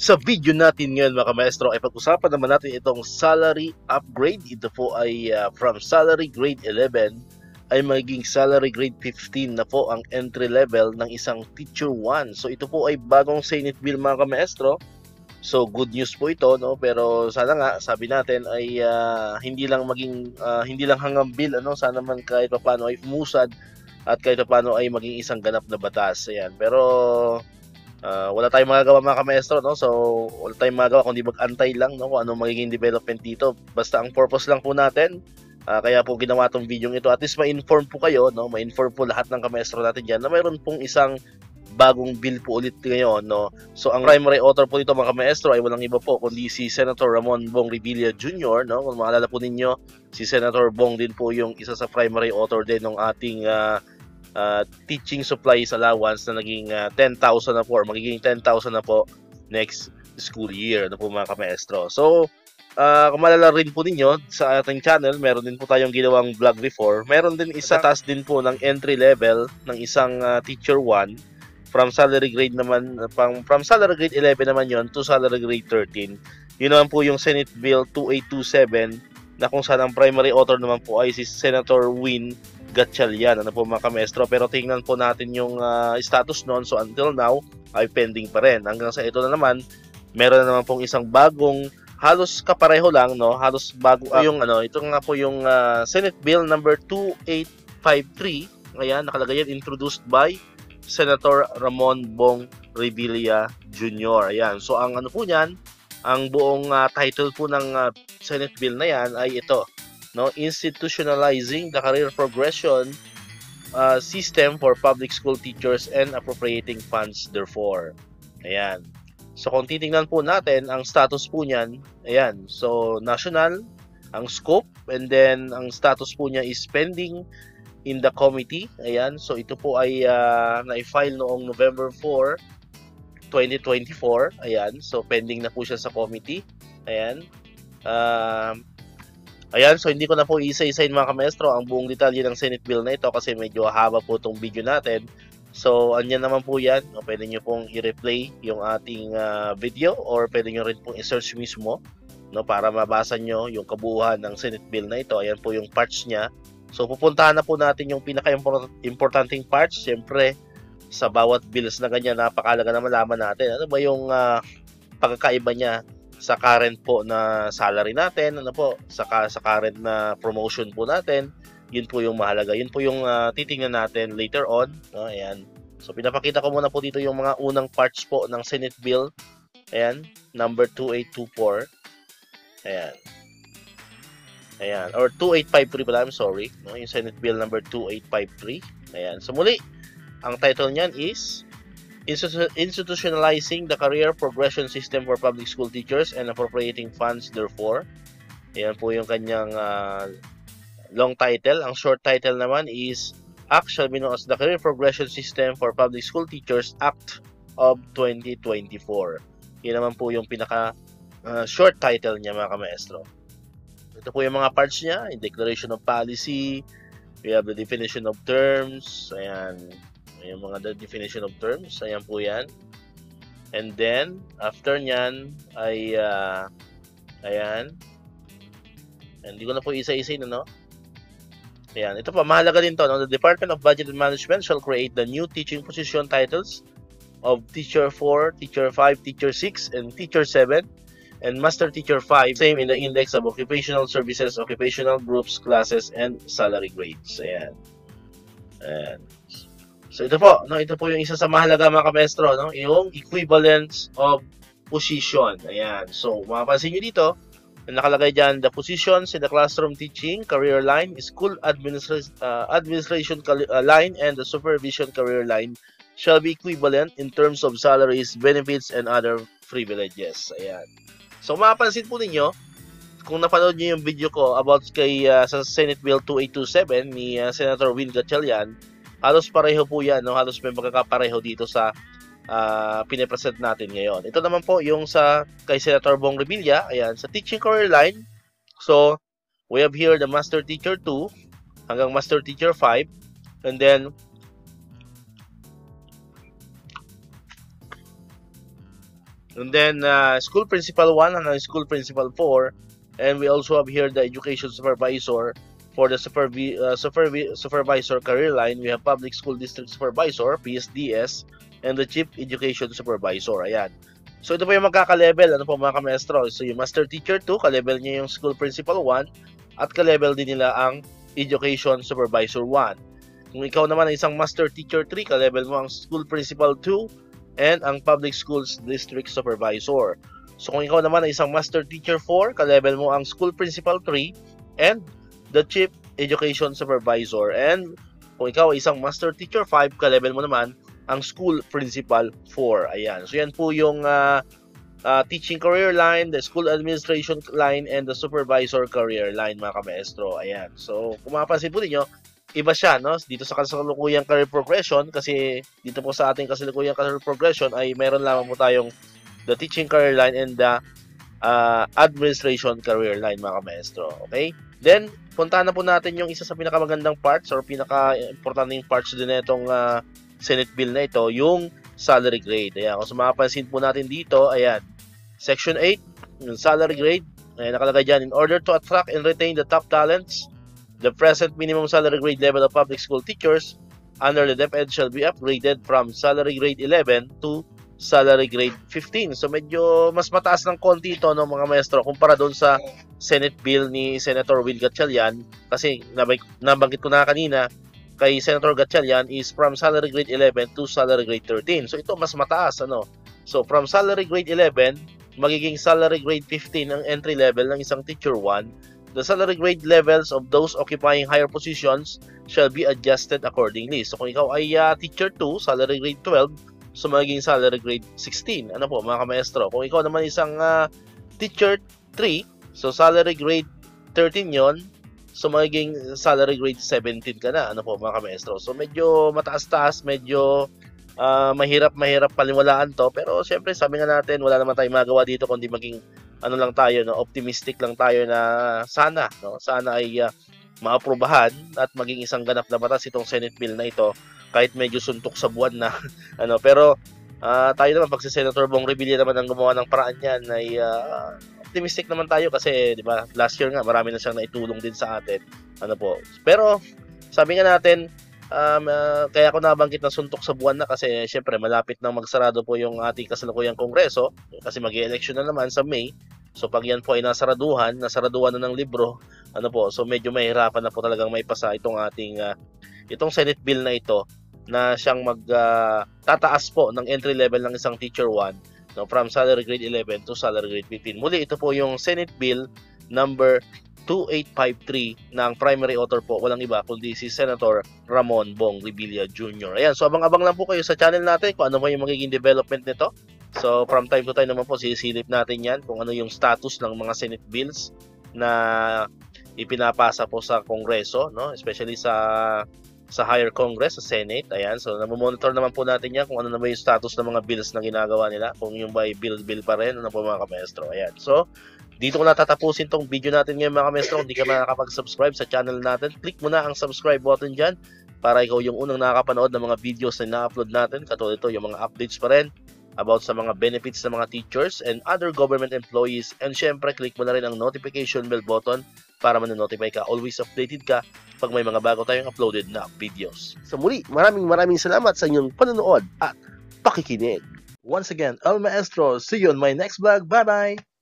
Sa video natin ngayon mga maestro ay pag-usapan naman natin itong salary upgrade. Ito po ay from salary grade 11 ay magiging salary grade 15 na po ang entry level ng isang teacher 1. So ito po ay bagong Senate bill mga maestro. So good news po ito, no? Pero sana nga sabi natin ay hindi lang hanggang bill, ano? Sana man kahit paano ay umusad at kahit paano ay maging isang ganap na batas. Ayan. Pero wala tayong magagawa mga maestro, no? So wala tayong magagawa kundi mag-antay lang, no, kung ano magiging development dito. Basta ang purpose lang po natin, kaya po ginawa tong video ito, at least ma-inform po kayo, no? Ma-inform po lahat ng kamaestro natin diyan na mayroon pong isang bagong bill po ulit ngayon, no? So ang primary author po dito mga maestro ay walang iba po kundi si Senator Ramon Bong Revilla Jr., no? Kung maalala po ninyo, si Senator Bong din po yung isa sa primary author din ng ating teaching supplies allowance na naging 10,000 na po, or magiging 10,000 na po next school year na po mga kamaestro. So, kung malala rin po ninyo sa ating channel, meron din po tayong ginawang vlog before. Meron din isa taas din po ng entry level ng isang teacher 1 from salary grade naman, from salary grade 11 naman yon to salary grade 13. Yun naman po yung Senate Bill 2827 na kung saan ang primary author naman po ay si Senator Win Gatchalian, ano po mga kamaestro. Pero tingnan po natin yung status noon. So until now ay pending pa rin. Hanggang sa ito na naman, meron na naman pong isang bagong, halos kapareho lang, no? Halos bago yung ito nga po yung Senate Bill number 2853. Ayan, nakalagay yan, introduced by Senator Ramon Bong Revilla Jr. Ayan. So ang po niyan, ang buong title po ng Senate Bill na yan ay ito, no, institutionalizing the career progression system for public school teachers and appropriating funds therefore. Ayan. So kung titingnan po natin ang status po niyan, ayan. So national ang scope, and then ang status po niya is pending in the committee. Ayan. So ito po ay na-file noong November 4, 2024. Ayan. So pending na po siya sa committee. Ayan. Ayan, so hindi ko na po isa-isahin mga kamaestro ang buong detalye ng Senate Bill na ito kasi medyo haba po itong video natin. So, anyan naman po yan. O, pwede nyo pong i-replay yung ating video, or pwede nyo rin pong i-search mismo, no, para mabasa nyo yung kabuuan ng Senate Bill na ito. Ayan po yung parts niya. So, pupuntahan na po natin yung pinaka-importanting parts. Siyempre, sa bawat bills na ganyan, napakalaga na malaman natin. Ano ba yung pagkakaiba niya sa current po na salary natin, ano po, sa current na promotion po natin. Yun po yung mahalaga. Yun po yung titingnan natin later on. No? Ayan. So, pinapakita ko muna po dito yung mga unang parts po ng Senate Bill. Ayan. Number 2824. Ayan. Ayan. Or 2853 pala. I'm sorry. No? Yung Senate Bill number 2853. Ayan. So, muli, ang title niyan is institutionalizing the career progression system for public school teachers and appropriating funds therefore. Ayan po yung kanyang long title. Ang short title naman is Act shall be known as the Career Progression System for Public School Teachers Act of 2024. Yan naman po yung pinaka short title niya mga kamaestro. Ito po yung mga parts niya. Yung declaration of policy, we have the definition of terms. Ayan, yung mga definition of terms, ayan po yan. And then, after nyan, ay, ayan. Hindi ko na po isa-isa, no? Ayan, ito pa, mahalaga din to, no? The Department of Budget and Management shall create the new teaching position titles of Teacher 4, Teacher 5, Teacher 6, and Teacher 7, and Master Teacher 5, same in the index of occupational services, occupational groups, classes, and salary grades. Ayan. Ayan. So ito po, no, ito po yung isa sa mahalaga mga kamestro, no, yung equivalence of position. Ayan. So mapapansin niyo dito, nakalagay diyan, the positions in the classroom teaching career line, school administration line, and the supervision career line shall be equivalent in terms of salaries, benefits, and other privileges. Ayan. So mapapansin po ninyo, kung napanood niyo yung video ko about kay sa Senate Bill 2827 ni Senator Win Gatchalian, halos pareho po yan, no? Halos may magkakapareho dito sa pinipresent natin ngayon. Ito naman po yung sa kay Senator Bong Revilla, ayan, sa teaching career line. So, we have here the Master Teacher 2 hanggang Master Teacher 5, and then And then school principal 1 and school principal 4. And we also have here the education supervisor. For the supervisor career line, we have public school district supervisor, PSDS, and the chief education supervisor. Ayan. So ito po yung magkaka-level, ano po mga kamestro. So yung master teacher 2, ka-level niya yung school principal 1, at ka-level din nila ang education supervisor 1. Kung ikaw naman ay isang master teacher 3, ka-level mo ang school principal 2 and ang public schools district supervisor. So kung ikaw naman ay isang master teacher 4, ka-level mo ang school principal 3 and the chief education supervisor. And kung ikaw ay isang master teacher 5, ka-level mo naman ang school principal 4. Ayan. So yan po yung teaching career line, the school administration line, and the supervisor career line, mga ka-maestro. Ayan. So kung mapapansin po ninyo, iba siya, no? Dito sa kasalukuyang career progression, kasi dito po sa ating kasalukuyang career progression ay meron lamang po tayong the teaching career line and the administration career line, mga ka-maestro. Okay? Then, puntahan na po natin yung isa sa pinakamagandang parts or pinaka-importanting parts din na itong Senate bill na ito, yung salary grade. Ayan, kung mapapansin po natin dito, ayan, Section 8, yung salary grade, ayan, nakalagay dyan, in order to attract and retain the top talents, the present minimum salary grade level of public school teachers under the DepEd shall be upgraded from salary grade 11 to salary grade 15. So medyo mas mataas ng konti ito, no, mga maestro, kumpara doon sa Senate bill ni Senator Will Gatchalian, kasi nabanggit ko na kanina, kay Senator Gatchalian is from salary grade 11 to salary grade 13. So ito mas mataas, ano. So from salary grade 11 magiging salary grade 15 ang entry level ng isang teacher 1. The salary grade levels of those occupying higher positions shall be adjusted accordingly. So kung ikaw ay teacher 2, salary grade 12, so magiging salary grade 16. Ano po, mga ka-maestro? Kung ikaw naman isang teacher 3, so salary grade 13 yon, so magiging salary grade 17 ka na. Ano po, mga ka-maestro? So medyo mataas-taas, medyo mahirap paliwalaan to. Pero syempre, sabi nga natin, wala naman tayong magawa dito kundi maging ano lang tayo, no, optimistic lang tayo na sana, no, sana ay maaprubahan at maging isang ganap na batas itong Senate bill na ito, kahit medyo suntok sa buwan na ano. Pero tayo naman, pag si Senator Bong Revilla naman ang gumawa ng paraan yan, ay optimistic naman tayo kasi, di ba, last year nga marami na siyang naitulong din sa atin. Ano po. Pero sabi nga natin, kaya ako nabanggit na suntok sa buwan na kasi syempre malapit nang magsarado po yung ating kasalukuyang kongreso kasi mag-e-election na naman sa May. So pag yan po ay nasaraduhan na ng libro, ano po, so medyo mahirapan na po talagang maipasa itong ating itong Senate bill na ito, na siyang tataas po ng entry level ng isang teacher 1, no, from salary grade 11 to salary grade 15. Muli, ito po yung Senate Bill number 2853 na ang primary author po walang iba kundi si Senator Ramon Bong Revilla Jr. Ayan, so abang-abang lang po kayo sa channel natin kung ano po yung magiging development nito. So from time to time naman po sisilip natin yan kung ano yung status ng mga Senate bills na ipinapasa po sa Kongreso, no, especially sa higher Congress, sa Senate. Ayan, so namomonitor naman po natin yan kung ano naman yung status ng mga bills na ginagawa nila, kung yung by bill pa rin, ano po, mga kamestro. Ayan, so dito ko natatapusin tong video natin ngayon, mga kamestro. Kung di ka nakakapag-subscribe sa channel natin, click mo na ang subscribe button dyan para ikaw yung unang nakakapanood ng mga videos na na-upload natin. Katulad ito, yung mga updates pa rin about sa mga benefits ng mga teachers and other government employees. And syempre, click mo na rin ang notification bell button para man-notify ka, always updated ka pag may mga bago tayong uploaded na videos. So muli, maraming salamat sa inyong panonood at pakikinig. Once again, El Maestro. See you on my next vlog. Bye-bye!